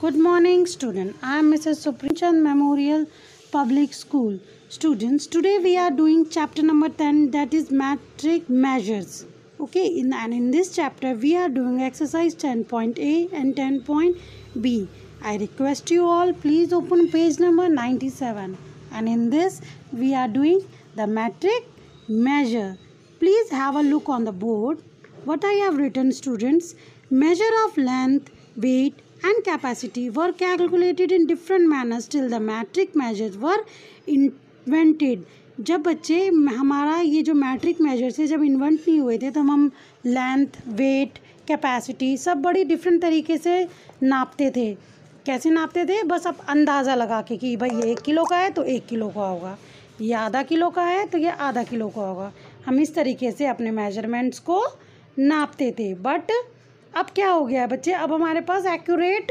Good morning, student. I am Mrs. Suprichand Memorial Public School. Students, today we are doing chapter number 10, that is metric measures. Okay, in this chapter we are doing exercise 10.A and 10.B. I request you all, please open page number 97. And in this we are doing the metric measure. Please have a look on the board. What I have written, students, measure of length, weight and capacity were calculated in different manners till the metric measures were invented. जब बच्चे हमारा ये जो matric measures है जब invent नहीं हुए थे, तब हम लेंथ, वेट, कैपेसिटी सब बड़ी डिफरेंट तरीके से नापते थे. कैसे नापते थे? बस आप अंदाज़ा लगा के कि भाई ये 1 किलो का है तो 1 किलो का होगा, ये आधा किलो का है तो ये आधा किलो का होगा. हम इस तरीके से अपने मेजरमेंट्स को नापते थे. बट अब क्या हो गया बच्चे, अब हमारे पास एक्यूरेट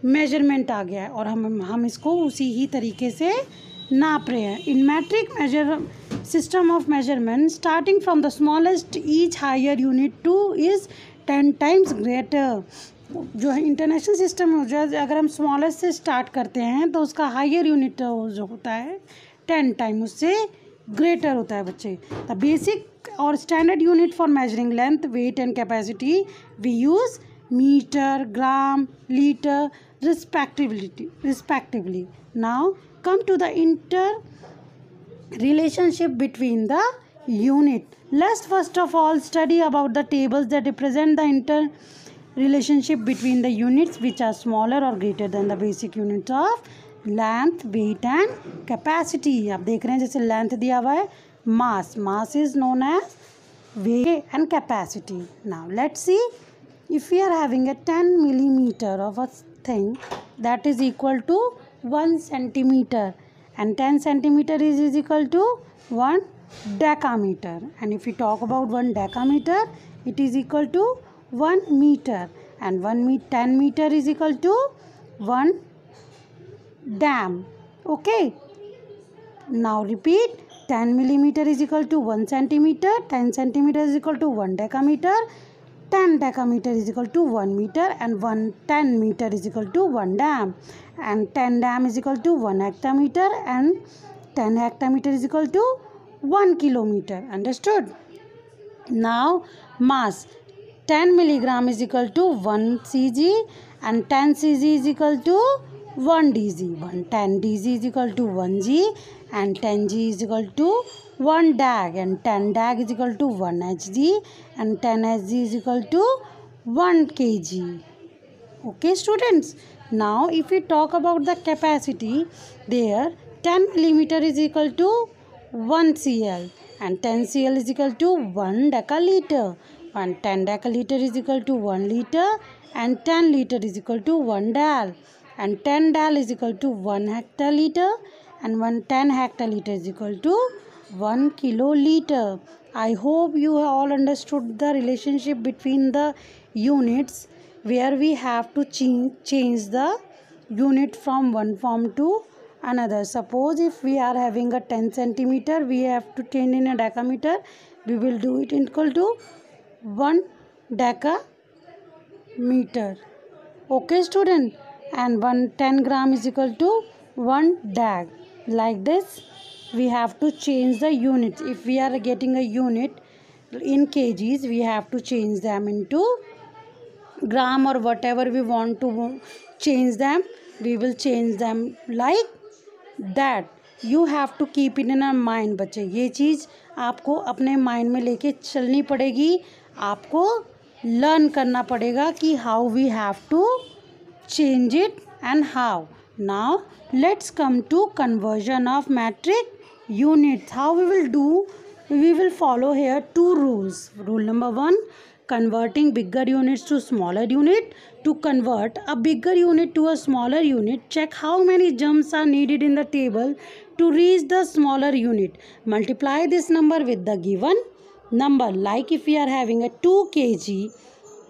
मेजरमेंट आ गया है और हम इसको उसी ही तरीके से नाप रहे हैं. In metric measure system of measurement starting from the smallest each higher unit to is 10 times greater. जो है इंटरनेशनल सिस्टम में जो अगर हम स्मॉलेस्ट से स्टार्ट करते हैं तो उसका हायर यूनिट जो होता है 10 times उससे ग्रेटर होता है बच्चे. The basic or standard unit for measuring length, weight and capacity we use meter, gram, liter respectively. Now come to the relationship between the unit. Let's first of all study about the tables that represent the relationship between the units which are smaller or greater than the basic units of length, weight and capacity. आप देख रहे हैं जैसे length दिया हुआ है, mass is known as weight and capacity. Now let's see, if we are having a 10 millimeter of a thing, that is equal to 1 centimeter, and 10 centimeter is equal to 1 decameter. And if we talk about 1 decameter, it is equal to 1 meter, and 10 meter is equal to 1 dam. Okay, now repeat. 10 millimeter is equal to 1 centimeter, 10 centimeter is equal to 1 decameter, 10 decameter is equal to 1 meter, and 10 meter is equal to 1 dam, and 10 dam is equal to 1 hectometer, and 10 hectometer is equal to 1 kilometer. Understood? Now mass, 10 milligram is equal to 1 cg, and 10 cg is equal to 1 dg, 10 dg is equal to 1 g, and 10 g is equal to 1 dag, and 10 dag is equal to 1 hg, and 10 hg is equal to 1 kg. Okay students, now if we talk about the capacity, there 10 millimeter is equal to 1 cl, and 10 cl is equal to 1 decaliter, and 10 decaliter is equal to 1 liter, and 10 liter is equal to 1 dal, and 10 dal is equal to 1 hectoliter, and 10 hectoliter is equal to 1 kiloliter. I hope you have all understood the relationship between the units, where we have to change the unit from one form to another. Suppose if we are having a 10 centimeter, we have to change in a decameter. We will do it equal to 1 decameter. Okay student, and 10 gram is equal to 1 dag. Like this we have to change the units. If we are getting a unit in kgs, we have to change them into gram or whatever we want to change them. We will change them like that. You have to keep it in our mind बच्चे. ये चीज़ आपको अपने mind में लेके चलनी पड़ेगी. आपको learn करना पड़ेगा कि how we have to change it and how. Now let's come to conversion of metric units. How we will do? We will follow here 2 rules. Rule number 1, converting bigger units to smaller unit. To convert a bigger unit to a smaller unit, check how many jumps are needed in the table to reach the smaller unit. Multiply this number with the given number. Like if we are having a 2 kg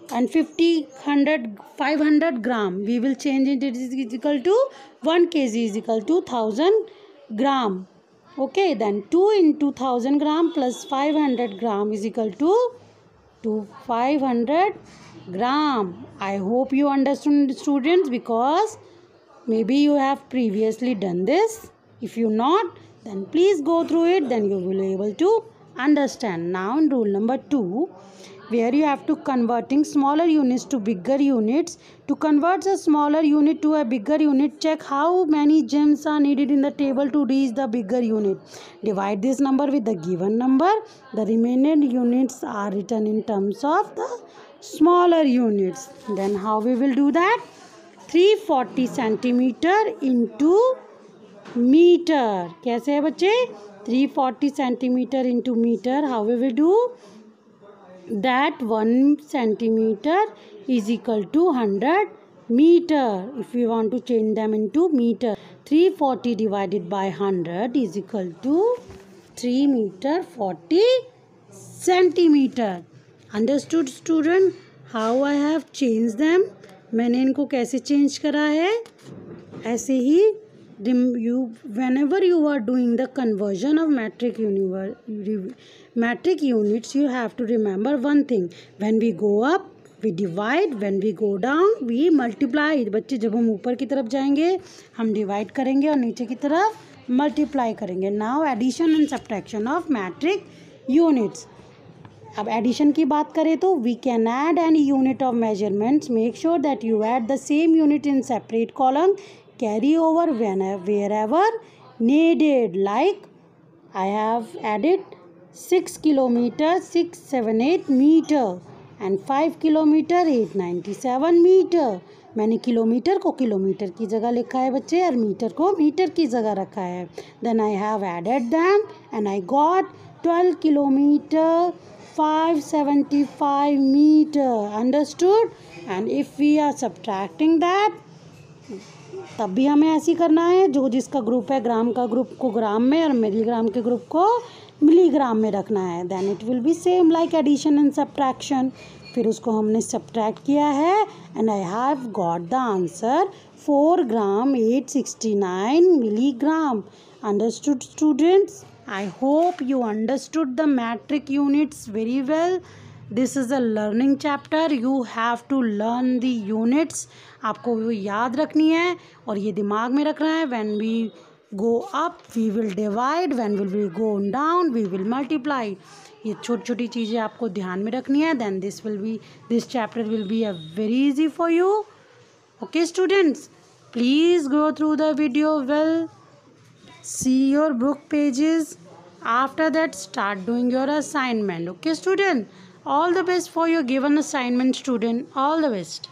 and 500 gram, we will change it is equal to 1 kg is equal to 1000 gram. Okay, then 2 into 1000 gram plus 500 gram is equal to 500 gram. I hope you understood, students, because maybe you have previously done this. If you not, then please go through it, then you will be able to understand. Now in rule number 2, where you have to converting smaller units to bigger units. To convert a smaller unit to a bigger unit, check how many gems are needed in the table to reach the bigger unit. Divide this number with the given number. The remaining units are written in terms of the smaller units. Then how we will do that? 340 centimeter into metre. कैसे है बच्चे? 340 centimeter into meter. How we will do that? 1 centimeter is equal to 100 meter. If we want to change them into meter, 340 divided by 100 is equal to 3 meter 40 centimeter. Understood, student? How I have changed them? मैंने इनको कैसे change करा है? ऐसे ही whenever you are doing the conversion of metric units, you have to remember one thing. When we go up, we divide. When we go down, we multiply. बच्चे जब हम ऊपर की तरफ जाएंगे हम डिवाइड करेंगे और नीचे की तरफ मल्टीप्लाई करेंगे. Now addition and subtraction of metric units. अब एडिशन की बात करें तो we can add any unit of measurements. Make sure that you add the same unit in separate column. Carry over wherever needed. Like I have added 6 kilometer 678 meter and 5 kilometer 897 meter. मैंने kilometre को kilometre की जगह लिखा है बच्चे और metre को metre की जगह रखा है. Then I have added them and I got 12 kilometer 575 meter. Understood? And if we are subtracting that, तब भी हमें ऐसे करना है. जो जिसका ग्रुप है ग्राम का ग्रुप को ग्राम में और मिलीग्राम के ग्रुप को मिलीग्राम में रखना है. Then it will be same like addition and subtraction. फिर उसको हमने सब्ट्रैक्ट किया है and I have got the answer 4 gram 869 milligram. Understood students? I hope you understood the metric units very well. This is a learning chapter. You have to learn the units. आपको वो याद रखनी है और ये दिमाग में रखना है. When we go up we will divide, when will we go down we will multiply. ये छोटी छोटी चीज़ें आपको ध्यान में रखनी है. Then this chapter will be a very easy for you. Okay students, please go through the video well. See your book pages. After that start doing your assignment. Okay student, all the best for your given assignment student. All the best.